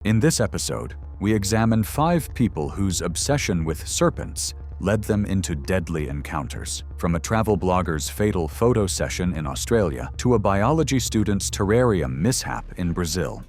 In this episode, we examine 5 people whose obsession with serpents led them into deadly encounters, from a travel blogger's fatal photo session in Australia to a biology student's terrarium mishap in Brazil.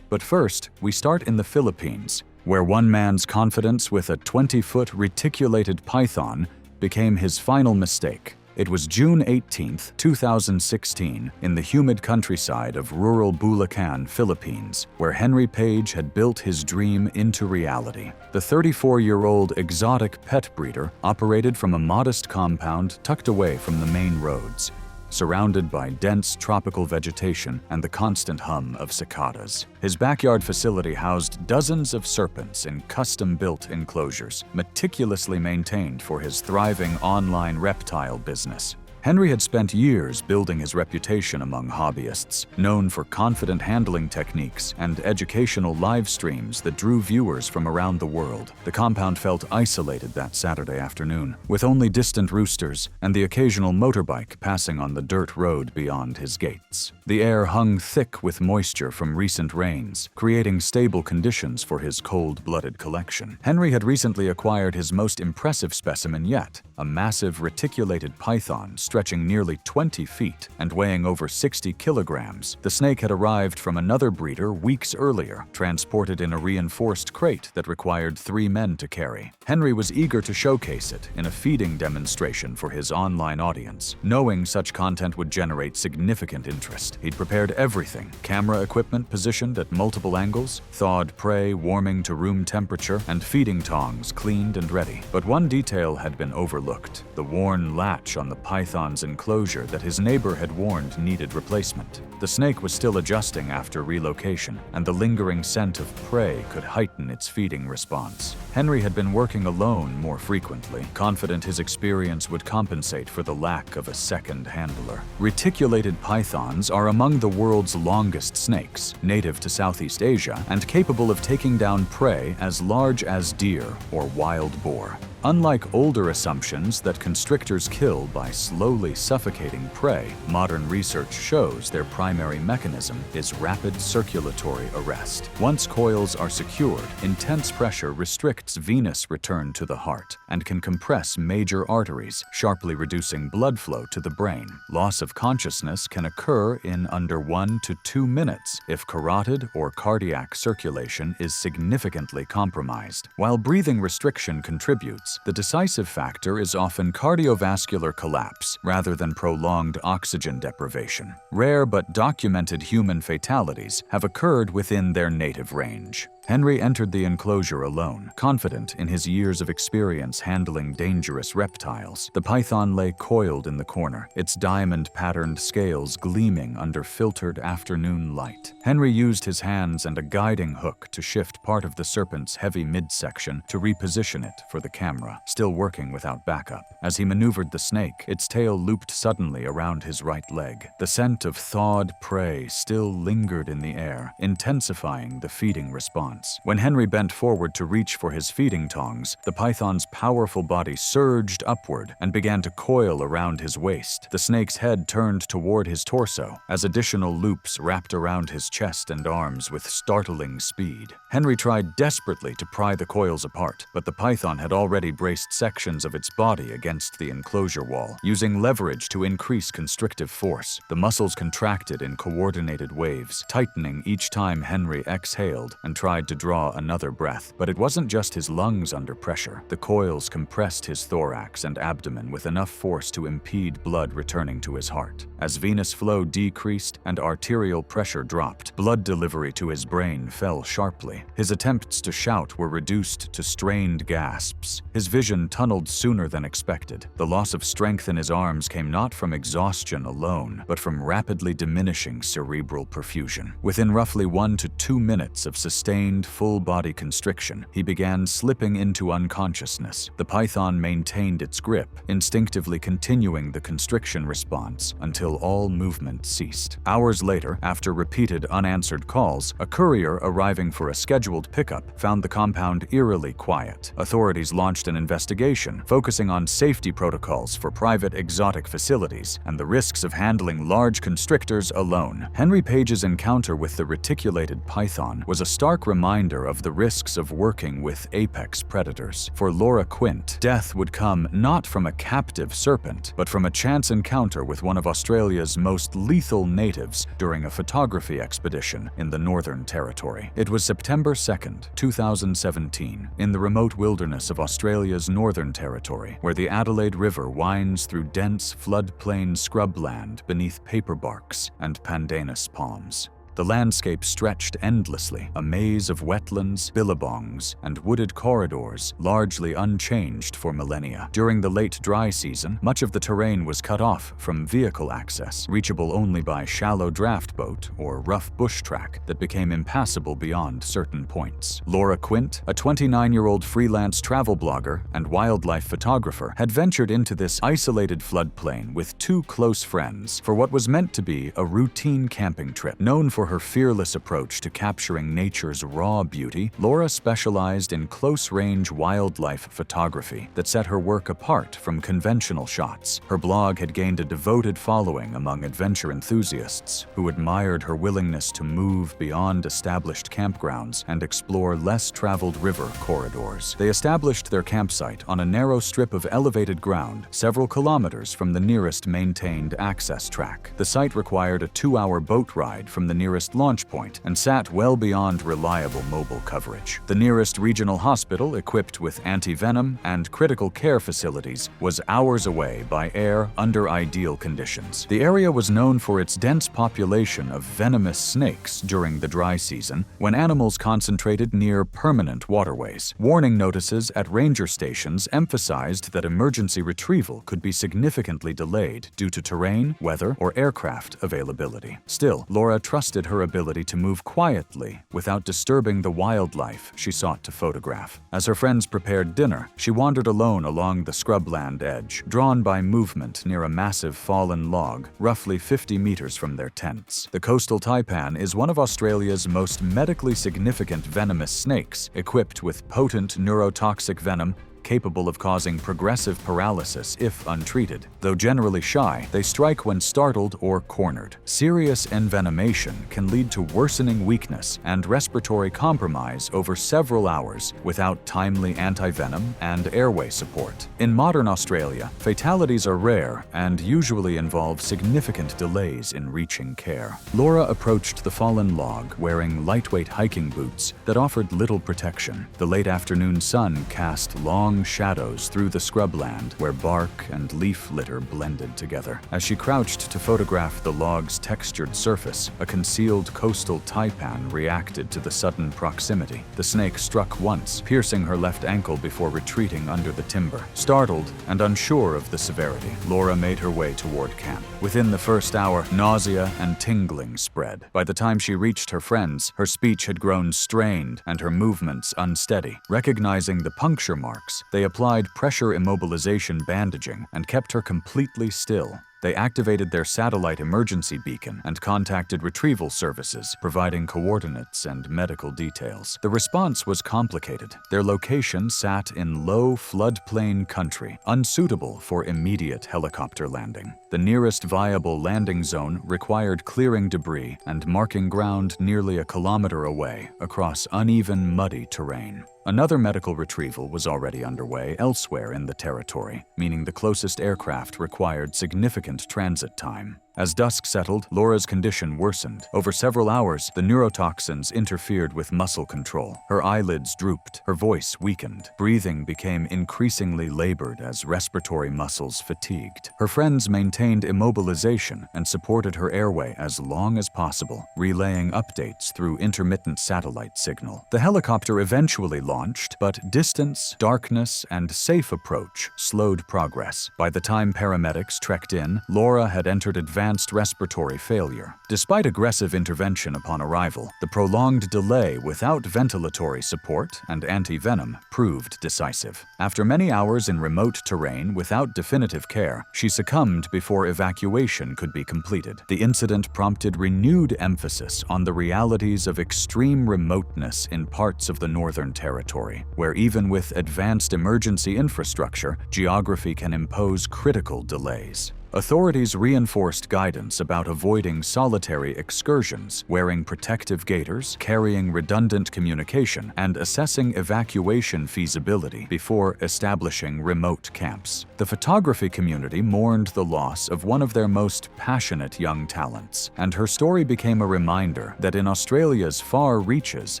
But first, we start in the Philippines, where one man's confidence with a 20-foot reticulated python became his final mistake. It was June 18, 2016, in the humid countryside of rural Bulacan, Philippines, where Henry Page had built his dream into reality. The 34-year-old exotic pet breeder operated from a modest compound tucked away from the main roads, surrounded by dense tropical vegetation and the constant hum of cicadas. His backyard facility housed dozens of serpents in custom-built enclosures, meticulously maintained for his thriving online reptile business. Henry had spent years building his reputation among hobbyists, known for confident handling techniques and educational live streams that drew viewers from around the world. The compound felt isolated that Saturday afternoon, with only distant roosters and the occasional motorbike passing on the dirt road beyond his gates. The air hung thick with moisture from recent rains, creating stable conditions for his cold-blooded collection. Henry had recently acquired his most impressive specimen yet, a massive reticulated python stretching nearly 20 feet and weighing over 60 kilograms. The snake had arrived from another breeder weeks earlier, transported in a reinforced crate that required 3 men to carry. Henry was eager to showcase it in a feeding demonstration for his online audience. Knowing such content would generate significant interest, he'd prepared everything: camera equipment positioned at multiple angles, thawed prey warming to room temperature, and feeding tongs cleaned and ready. But one detail had been overlooked: the worn latch on the python's enclosure that his neighbor had warned needed replacement. The snake was still adjusting after relocation, and the lingering scent of prey could heighten its feeding response. Henry had been working alone more frequently, confident his experience would compensate for the lack of a second handler. Reticulated pythons are among the world's longest snakes, native to Southeast Asia and capable of taking down prey as large as deer or wild boar. Unlike older assumptions that constrictors kill by slowly suffocating prey, modern research shows their primary mechanism is rapid circulatory arrest. Once coils are secured, intense pressure restricts venous return to the heart and can compress major arteries, sharply reducing blood flow to the brain. Loss of consciousness can occur in under 1 to 2 minutes if carotid or cardiac circulation is significantly compromised. While breathing restriction contributes, the decisive factor is often cardiovascular collapse rather than prolonged oxygen deprivation. Rare but documented human fatalities have occurred within their native range. Henry entered the enclosure alone, confident in his years of experience handling dangerous reptiles. The python lay coiled in the corner, its diamond-patterned scales gleaming under filtered afternoon light. Henry used his hands and a guiding hook to shift part of the serpent's heavy midsection to reposition it for the camera, still working without backup. As he maneuvered the snake, its tail looped suddenly around his right leg. The scent of thawed prey still lingered in the air, intensifying the feeding response. When Henry bent forward to reach for his feeding tongs, the python's powerful body surged upward and began to coil around his waist. The snake's head turned toward his torso as additional loops wrapped around his chest and arms with startling speed. Henry tried desperately to pry the coils apart, but the python had already braced sections of its body against the enclosure wall, using leverage to increase constrictive force. The muscles contracted in coordinated waves, tightening each time Henry exhaled and tried to draw another breath. But it wasn't just his lungs under pressure. The coils compressed his thorax and abdomen with enough force to impede blood returning to his heart. As venous flow decreased and arterial pressure dropped, blood delivery to his brain fell sharply. His attempts to shout were reduced to strained gasps. His vision tunneled sooner than expected. The loss of strength in his arms came not from exhaustion alone, but from rapidly diminishing cerebral perfusion. Within roughly 1 to 2 minutes of sustained full-body constriction, he began slipping into unconsciousness. The python maintained its grip, instinctively continuing the constriction response until all movement ceased. Hours later, after repeated unanswered calls, a courier arriving for a scheduled pickup found the compound eerily quiet. Authorities launched an investigation focusing on safety protocols for private exotic facilities and the risks of handling large constrictors alone. Henry Page's encounter with the reticulated python was a stark reminder reminder of the risks of working with apex predators. For Laura Quint, death would come not from a captive serpent, but from a chance encounter with one of Australia's most lethal natives during a photography expedition in the Northern Territory. It was September 2nd, 2017, in the remote wilderness of Australia's Northern Territory, where the Adelaide River winds through dense floodplain scrubland beneath paperbarks and pandanus palms. The landscape stretched endlessly, a maze of wetlands, billabongs, and wooded corridors, largely unchanged for millennia. During the late dry season, much of the terrain was cut off from vehicle access, reachable only by shallow draft boat or rough bush track that became impassable beyond certain points. Laura Quint, a 29-year-old freelance travel blogger and wildlife photographer, had ventured into this isolated floodplain with two close friends for what was meant to be a routine camping trip. Known for her fearless approach to capturing nature's raw beauty, Laura specialized in close-range wildlife photography that set her work apart from conventional shots. Her blog had gained a devoted following among adventure enthusiasts who admired her willingness to move beyond established campgrounds and explore less-traveled river corridors. They established their campsite on a narrow strip of elevated ground several kilometers from the nearest maintained access track. The site required a 2-hour boat ride from the nearest launch point and sat well beyond reliable mobile coverage. The nearest regional hospital, equipped with anti-venom and critical care facilities, was hours away by air under ideal conditions. The area was known for its dense population of venomous snakes during the dry season, when animals concentrated near permanent waterways. Warning notices at ranger stations emphasized that emergency retrieval could be significantly delayed due to terrain, weather, or aircraft availability. Still, Laura trusted her ability to move quietly without disturbing the wildlife she sought to photograph. As her friends prepared dinner, she wandered alone along the scrubland edge, drawn by movement near a massive fallen log, roughly 50 meters from their tents. The coastal taipan is one of Australia's most medically significant venomous snakes, equipped with potent neurotoxic venom capable of causing progressive paralysis if untreated. Though generally shy, they strike when startled or cornered. Serious envenomation can lead to worsening weakness and respiratory compromise over several hours without timely anti-venom and airway support. In modern Australia, fatalities are rare and usually involve significant delays in reaching care. Laura approached the fallen log wearing lightweight hiking boots that offered little protection. The late afternoon sun cast long shadows through the scrubland where bark and leaf litter blended together. As she crouched to photograph the log's textured surface, a concealed coastal taipan reacted to the sudden proximity. The snake struck once, piercing her left ankle before retreating under the timber. Startled and unsure of the severity, Laura made her way toward camp. Within the first hour, nausea and tingling spread. By the time she reached her friends, her speech had grown strained and her movements unsteady. Recognizing the puncture marks, they applied pressure immobilization bandaging and kept her completely still. They activated their satellite emergency beacon and contacted retrieval services, providing coordinates and medical details. The response was complicated. Their location sat in low floodplain country, unsuitable for immediate helicopter landing. The nearest viable landing zone required clearing debris and marking ground nearly a kilometer away across uneven, muddy terrain. Another medical retrieval was already underway elsewhere in the territory, meaning the closest aircraft required significant transit time. As dusk settled, Laura's condition worsened. Over several hours, the neurotoxins interfered with muscle control. Her eyelids drooped, her voice weakened. Breathing became increasingly labored as respiratory muscles fatigued. Her friends maintained immobilization and supported her airway as long as possible, relaying updates through intermittent satellite signal. The helicopter eventually launched, but distance, darkness, and safe approach slowed progress. By the time paramedics trekked in, Laura had entered advanced respiratory failure. Despite aggressive intervention upon arrival, the prolonged delay without ventilatory support and anti-venom proved decisive. After many hours in remote terrain without definitive care, she succumbed before evacuation could be completed. The incident prompted renewed emphasis on the realities of extreme remoteness in parts of the Northern Territory, where even with advanced emergency infrastructure, geography can impose critical delays. Authorities reinforced guidance about avoiding solitary excursions, wearing protective gaiters, carrying redundant communication, and assessing evacuation feasibility before establishing remote camps. The photography community mourned the loss of one of their most passionate young talents, and her story became a reminder that in Australia's far reaches,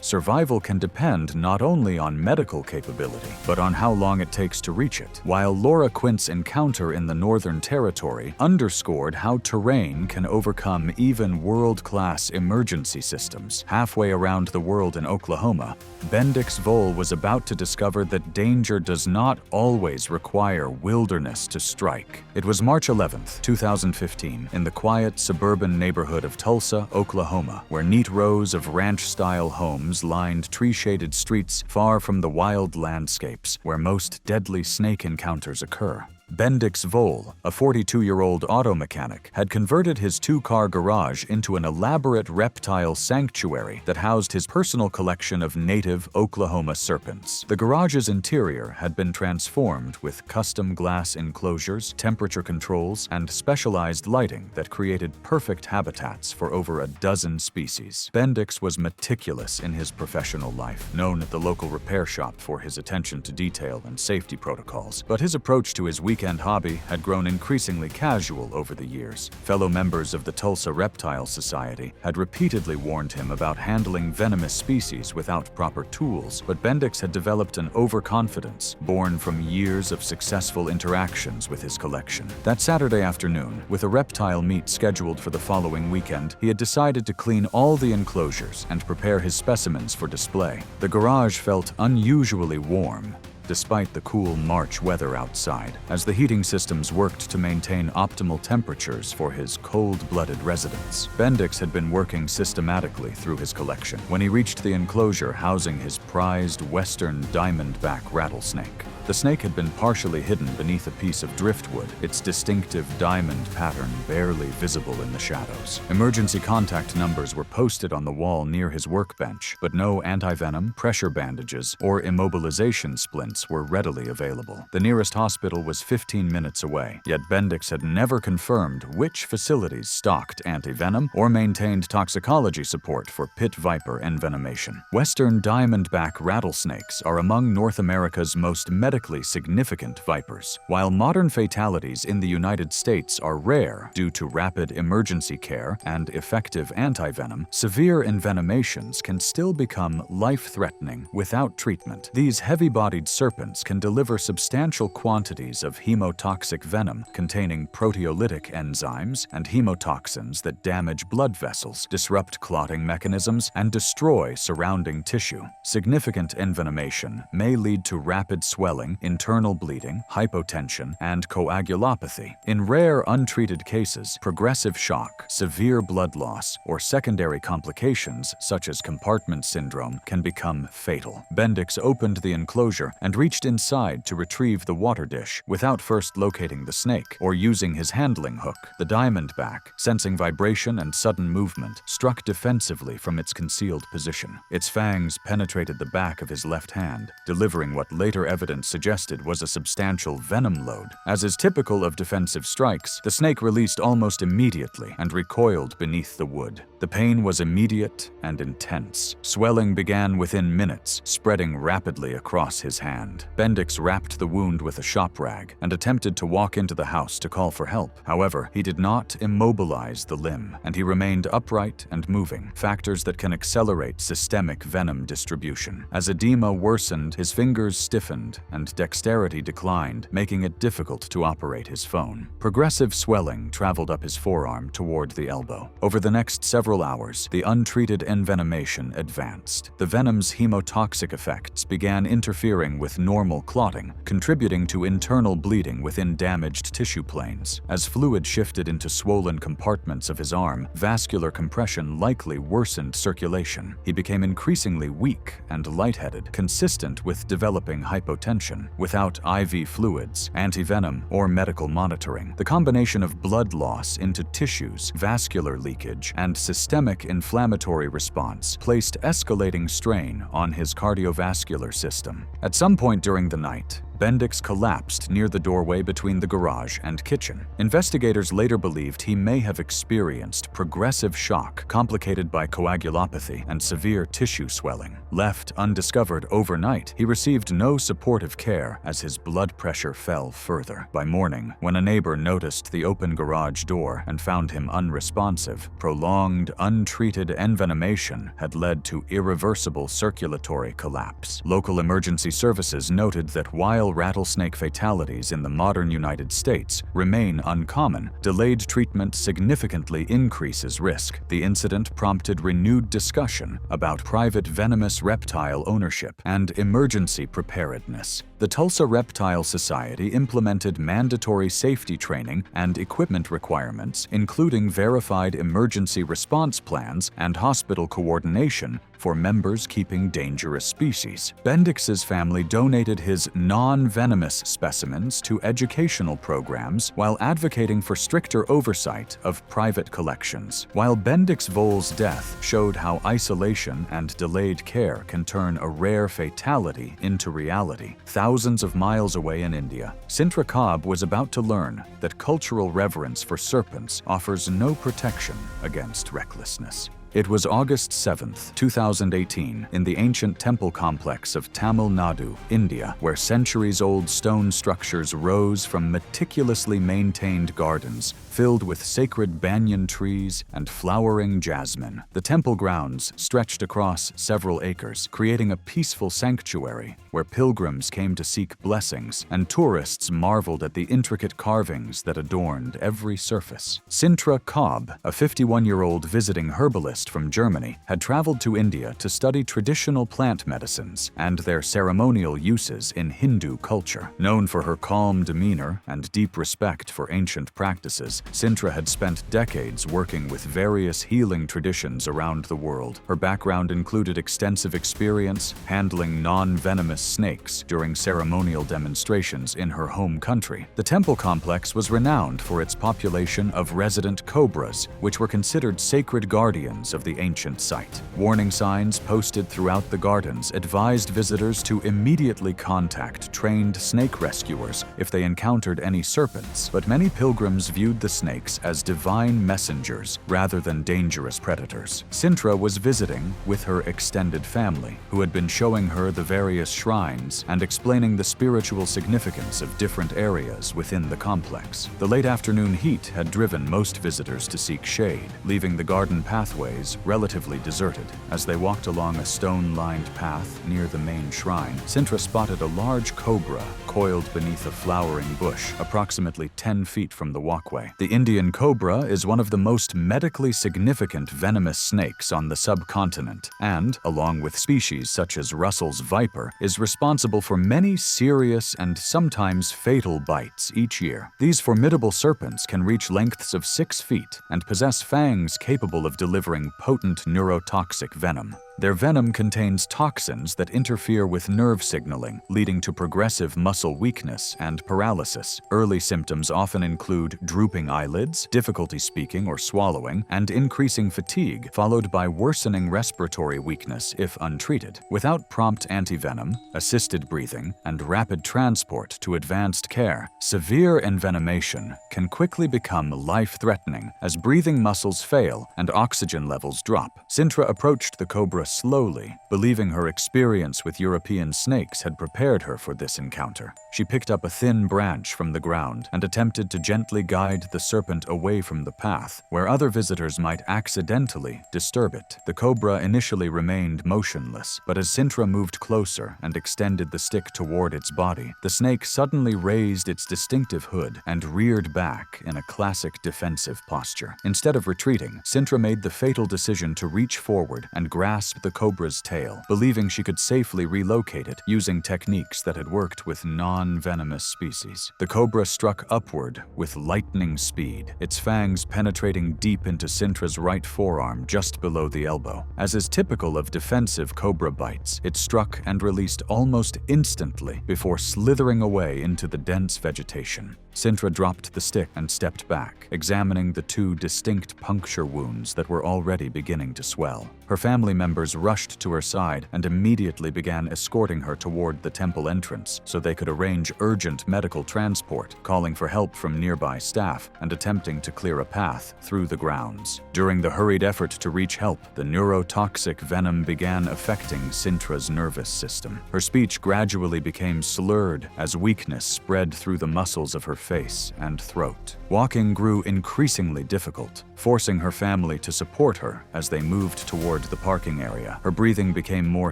survival can depend not only on medical capability, but on how long it takes to reach it. While Laura Quint's encounter in the Northern Territory underscored how terrain can overcome even world-class emergency systems. Halfway around the world in Oklahoma, Bendix Vole was about to discover that danger does not always require wilderness to strike. It was March 11, 2015, in the quiet suburban neighborhood of Tulsa, Oklahoma, where neat rows of ranch-style homes lined tree-shaded streets far from the wild landscapes where most deadly snake encounters occur. Bendix Vole, a 42-year-old auto mechanic, had converted his two-car garage into an elaborate reptile sanctuary that housed his personal collection of native Oklahoma serpents. The garage's interior had been transformed with custom glass enclosures, temperature controls, and specialized lighting that created perfect habitats for over a dozen species. Bendix was meticulous in his professional life, known at the local repair shop for his attention to detail and safety protocols, but his approach to his weekend hobby had grown increasingly casual over the years. Fellow members of the Tulsa Reptile Society had repeatedly warned him about handling venomous species without proper tools, but Bendix had developed an overconfidence born from years of successful interactions with his collection. That Saturday afternoon, with a reptile meet scheduled for the following weekend, he had decided to clean all the enclosures and prepare his specimens for display. The garage felt unusually warm, despite the cool March weather outside, as the heating systems worked to maintain optimal temperatures for his cold-blooded residents. Bendix had been working systematically through his collection when he reached the enclosure housing his prized western diamondback rattlesnake. The snake had been partially hidden beneath a piece of driftwood, its distinctive diamond pattern barely visible in the shadows. Emergency contact numbers were posted on the wall near his workbench, but no antivenom, pressure bandages, or immobilization splints were readily available. The nearest hospital was 15 minutes away, yet Bendix had never confirmed which facilities stocked antivenom or maintained toxicology support for pit viper envenomation. Western diamondback rattlesnakes are among North America's most medically significant vipers. While modern fatalities in the United States are rare due to rapid emergency care and effective antivenom, severe envenomations can still become life-threatening without treatment. These heavy-bodied serpents can deliver substantial quantities of hemotoxic venom containing proteolytic enzymes and hemotoxins that damage blood vessels, disrupt clotting mechanisms, and destroy surrounding tissue. Significant envenomation may lead to rapid swelling, internal bleeding, hypotension, and coagulopathy. In rare, untreated cases, progressive shock, severe blood loss, or secondary complications such as compartment syndrome can become fatal. Bendix opened the enclosure and reached inside to retrieve the water dish without first locating the snake or using his handling hook. The diamondback, sensing vibration and sudden movement, struck defensively from its concealed position. Its fangs penetrated the back of his left hand, delivering what later evidence suggested was a substantial venom load. As is typical of defensive strikes, the snake released almost immediately and recoiled beneath the wood. The pain was immediate and intense. Swelling began within minutes, spreading rapidly across his hand. Bendix wrapped the wound with a shop rag and attempted to walk into the house to call for help. However, he did not immobilize the limb, and he remained upright and moving, factors that can accelerate systemic venom distribution. As edema worsened, his fingers stiffened and dexterity declined, making it difficult to operate his phone. Progressive swelling traveled up his forearm toward the elbow. Over the next several hours, the untreated envenomation advanced. The venom's hemotoxic effects began interfering with normal clotting, contributing to internal bleeding within damaged tissue planes. As fluid shifted into swollen compartments of his arm, vascular compression likely worsened circulation. He became increasingly weak and lightheaded, consistent with developing hypotension. Without IV fluids, antivenom, or medical monitoring, the combination of blood loss into tissues, vascular leakage, and systemic inflammatory response placed escalating strain on his cardiovascular system. At some point during the night, Bendix collapsed near the doorway between the garage and kitchen. Investigators later believed he may have experienced progressive shock complicated by coagulopathy and severe tissue swelling. Left undiscovered overnight, he received no supportive care as his blood pressure fell further. By morning, when a neighbor noticed the open garage door and found him unresponsive, prolonged, untreated envenomation had led to irreversible circulatory collapse. Local emergency services noted that while rattlesnake fatalities in the modern United States remain uncommon, delayed treatment significantly increases risk. The incident prompted renewed discussion about private venomous reptile ownership and emergency preparedness. The Tulsa Reptile Society implemented mandatory safety training and equipment requirements, including verified emergency response plans and hospital coordination for members keeping dangerous species. Bendix's family donated his non-venomous specimens to educational programs while advocating for stricter oversight of private collections. While Bendix Voel's death showed how isolation and delayed care can turn a rare fatality into reality, thousands of miles away in India, Sintra Cobb was about to learn that cultural reverence for serpents offers no protection against recklessness. It was August 7, 2018, in the ancient temple complex of Tamil Nadu, India, where centuries-old stone structures rose from meticulously maintained gardens filled with sacred banyan trees and flowering jasmine. The temple grounds stretched across several acres, creating a peaceful sanctuary where pilgrims came to seek blessings and tourists marveled at the intricate carvings that adorned every surface. Sintra Cobb, a 51-year-old visiting herbalist from Germany, had traveled to India to study traditional plant medicines and their ceremonial uses in Hindu culture. Known for her calm demeanor and deep respect for ancient practices, Sintra had spent decades working with various healing traditions around the world. Her background included extensive experience handling non-venomous snakes during ceremonial demonstrations in her home country. The temple complex was renowned for its population of resident cobras, which were considered sacred guardians of the ancient site. Warning signs posted throughout the gardens advised visitors to immediately contact trained snake rescuers if they encountered any serpents, but many pilgrims viewed the snakes as divine messengers rather than dangerous predators. Sintra was visiting with her extended family, who had been showing her the various shrines and explaining the spiritual significance of different areas within the complex. The late afternoon heat had driven most visitors to seek shade, leaving the garden pathways relatively deserted. As they walked along a stone-lined path near the main shrine, Sintra spotted a large cobra coiled beneath a flowering bush, approximately 10 feet from the walkway. The Indian cobra is one of the most medically significant venomous snakes on the subcontinent and, along with species such as Russell's viper, is responsible for many serious and sometimes fatal bites each year. These formidable serpents can reach lengths of 6 feet and possess fangs capable of delivering potent neurotoxic venom. Their venom contains toxins that interfere with nerve signaling, leading to progressive muscle weakness and paralysis. Early symptoms often include drooping eyelids, difficulty speaking or swallowing, and increasing fatigue, followed by worsening respiratory weakness if untreated. Without prompt antivenom, assisted breathing, and rapid transport to advanced care, severe envenomation can quickly become life-threatening as breathing muscles fail and oxygen levels drop. Sintra approached the cobra slowly, believing her experience with European snakes had prepared her for this encounter. She picked up a thin branch from the ground and attempted to gently guide the serpent away from the path, where other visitors might accidentally disturb it. The cobra initially remained motionless, but as Sintra moved closer and extended the stick toward its body, the snake suddenly raised its distinctive hood and reared back in a classic defensive posture. Instead of retreating, Sintra made the fatal decision to reach forward and grasp the cobra's tail, believing she could safely relocate it using techniques that had worked with non-venomous species. The cobra struck upward with lightning speed, its fangs penetrating deep into Sintra's right forearm just below the elbow. As is typical of defensive cobra bites, it struck and released almost instantly before slithering away into the dense vegetation. Sintra dropped the stick and stepped back, examining the 2 distinct puncture wounds that were already beginning to swell. Her family members rushed to her side and immediately began escorting her toward the temple entrance so they could arrange arrange urgent medical transport, calling for help from nearby staff and attempting to clear a path through the grounds. During the hurried effort to reach help, the neurotoxic venom began affecting Sintra's nervous system. Her speech gradually became slurred as weakness spread through the muscles of her face and throat. Walking grew increasingly difficult, forcing her family to support her as they moved toward the parking area. Her breathing became more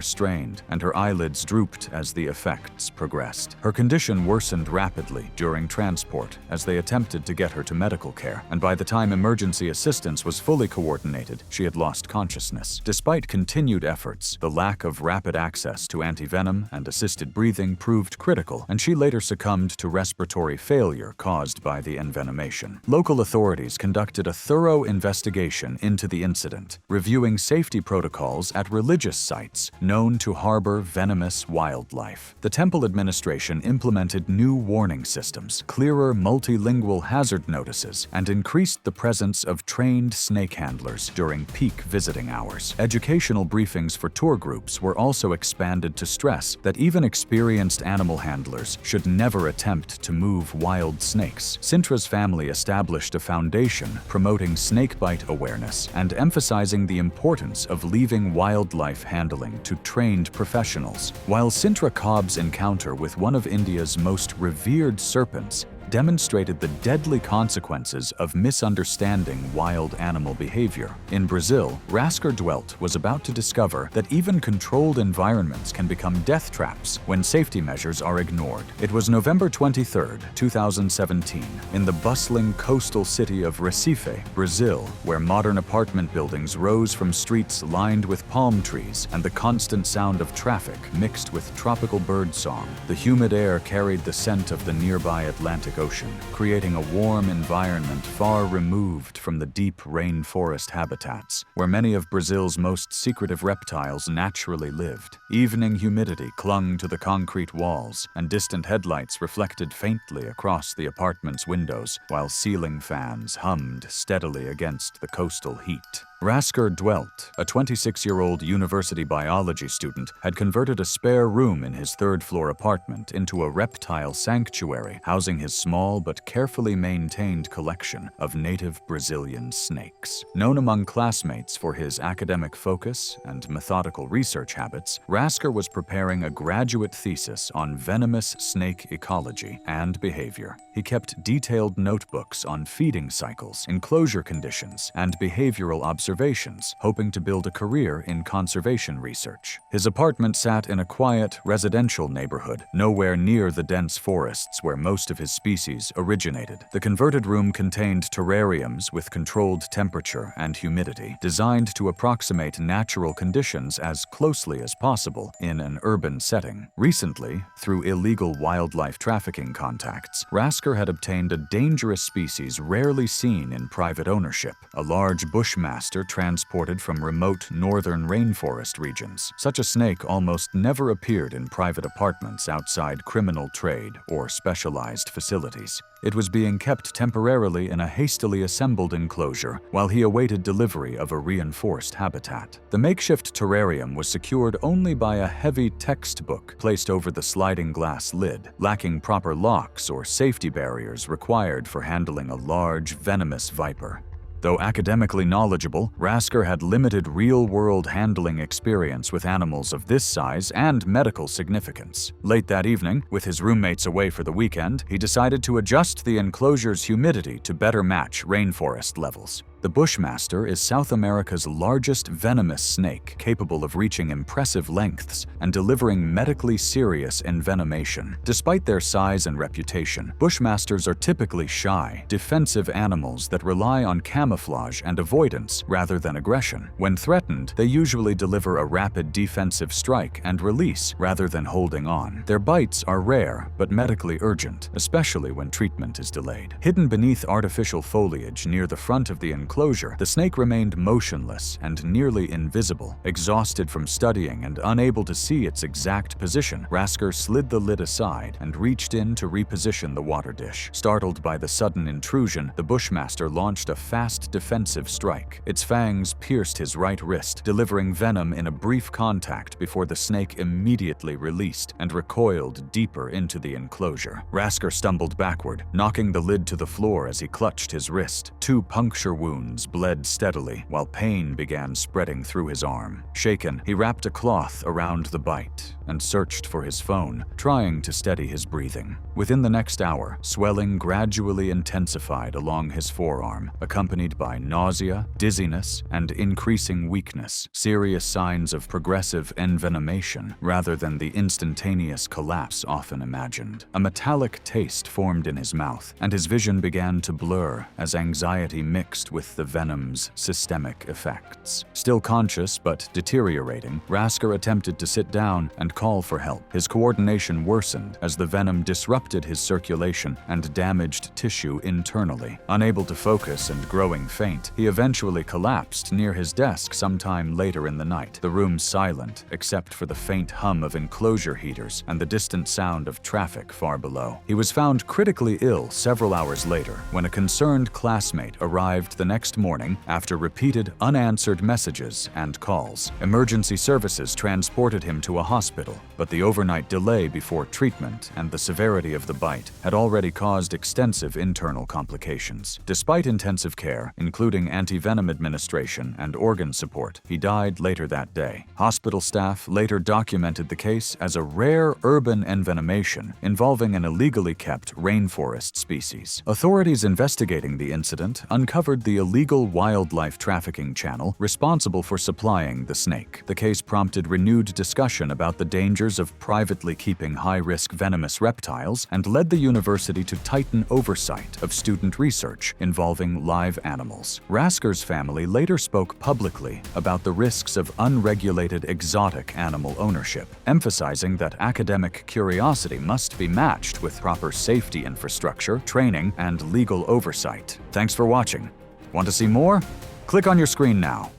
strained, and her eyelids drooped as the effects progressed. Her condition worsened rapidly during transport as they attempted to get her to medical care, and by the time emergency assistance was fully coordinated, she had lost consciousness. Despite continued efforts, the lack of rapid access to antivenom and assisted breathing proved critical, and she later succumbed to respiratory failure caused by the envenomation. Local authorities conducted a thorough investigation into the incident, reviewing safety protocols at religious sites known to harbor venomous wildlife. The temple administration implemented new warning systems, clearer multilingual hazard notices, and increased the presence of trained snake handlers during peak visiting hours. Educational briefings for tour groups were also expanded to stress that even experienced animal handlers should never attempt to move wild snakes. Sintra's family established a foundation promoting snakebite awareness and emphasizing the importance of leaving wildlife handling to trained professionals. While Sintra Cobb's encounter with one of India's most revered serpents demonstrated the deadly consequences of misunderstanding wild animal behavior. In Brazil, Rasker Dwelt was about to discover that even controlled environments can become death traps when safety measures are ignored. It was November 23, 2017, in the bustling coastal city of Recife, Brazil, where modern apartment buildings rose from streets lined with palm trees and the constant sound of traffic mixed with tropical bird song. The humid air carried the scent of the nearby Atlantic Ocean, creating a warm environment far removed from the deep rainforest habitats, where many of Brazil's most secretive reptiles naturally lived. Evening humidity clung to the concrete walls, and distant headlights reflected faintly across the apartment's windows, while ceiling fans hummed steadily against the coastal heat. Rasker Dwelt, a 26-year-old university biology student, had converted a spare room in his third-floor apartment into a reptile sanctuary, housing his small but carefully maintained collection of native Brazilian snakes. Known among classmates for his academic focus and methodical research habits, Rasker was preparing a graduate thesis on venomous snake ecology and behavior. He kept detailed notebooks on feeding cycles, enclosure conditions, and behavioral observations, hoping to build a career in conservation research. His apartment sat in a quiet, residential neighborhood, nowhere near the dense forests where most of his species originated. The converted room contained terrariums with controlled temperature and humidity, designed to approximate natural conditions as closely as possible in an urban setting. Recently, through illegal wildlife trafficking contacts, Rasker had obtained a dangerous species rarely seen in private ownership, a large bushmaster transported from remote northern rainforest regions. Such a snake almost never appeared in private apartments outside criminal trade or specialized facilities. It was being kept temporarily in a hastily assembled enclosure while he awaited delivery of a reinforced habitat. The makeshift terrarium was secured only by a heavy textbook placed over the sliding glass lid, lacking proper locks or safety barriers required for handling a large, venomous viper. Though academically knowledgeable, Rasker had limited real-world handling experience with animals of this size and medical significance. Late that evening, with his roommates away for the weekend, he decided to adjust the enclosure's humidity to better match rainforest levels. The Bushmaster is South America's largest venomous snake, capable of reaching impressive lengths and delivering medically serious envenomation. Despite their size and reputation, Bushmasters are typically shy, defensive animals that rely on camouflage and avoidance rather than aggression. When threatened, they usually deliver a rapid defensive strike and release rather than holding on. Their bites are rare but medically urgent, especially when treatment is delayed. Hidden beneath artificial foliage near the front of the enclosure enclosure, the snake remained motionless and nearly invisible. Exhausted from studying and unable to see its exact position, Rasker slid the lid aside and reached in to reposition the water dish. Startled by the sudden intrusion, the Bushmaster launched a fast defensive strike. Its fangs pierced his right wrist, delivering venom in a brief contact before the snake immediately released and recoiled deeper into the enclosure. Rasker stumbled backward, knocking the lid to the floor as he clutched his wrist. 2 puncture wounds bled steadily, while pain began spreading through his arm. Shaken, he wrapped a cloth around the bite and searched for his phone, trying to steady his breathing. Within the next hour, swelling gradually intensified along his forearm, accompanied by nausea, dizziness, and increasing weakness, serious signs of progressive envenomation rather than the instantaneous collapse often imagined. A metallic taste formed in his mouth, and his vision began to blur as anxiety mixed with the venom's systemic effects. Still conscious but deteriorating, Rasker attempted to sit down and call for help. His coordination worsened as the venom disrupted his circulation and damaged tissue internally. Unable to focus and growing faint, he eventually collapsed near his desk sometime later in the night, the room silent except for the faint hum of enclosure heaters and the distant sound of traffic far below. He was found critically ill several hours later when a concerned classmate arrived the next morning after repeated unanswered messages and calls. Emergency services transported him to a hospital, but the overnight delay before treatment and the severity of the bite had already caused extensive internal complications. Despite intensive care, including anti-venom administration and organ support, he died later that day. Hospital staff later documented the case as a rare urban envenomation involving an illegally kept rainforest species. Authorities investigating the incident uncovered the illegal wildlife trafficking channel responsible for supplying the snake. The case prompted renewed discussion about the dangers of privately keeping high-risk venomous reptiles and led the university to tighten oversight of student research involving live animals. Rasker's family later spoke publicly about the risks of unregulated exotic animal ownership, emphasizing that academic curiosity must be matched with proper safety infrastructure, training, and legal oversight. Thanks for watching. Want to see more? Click on your screen now.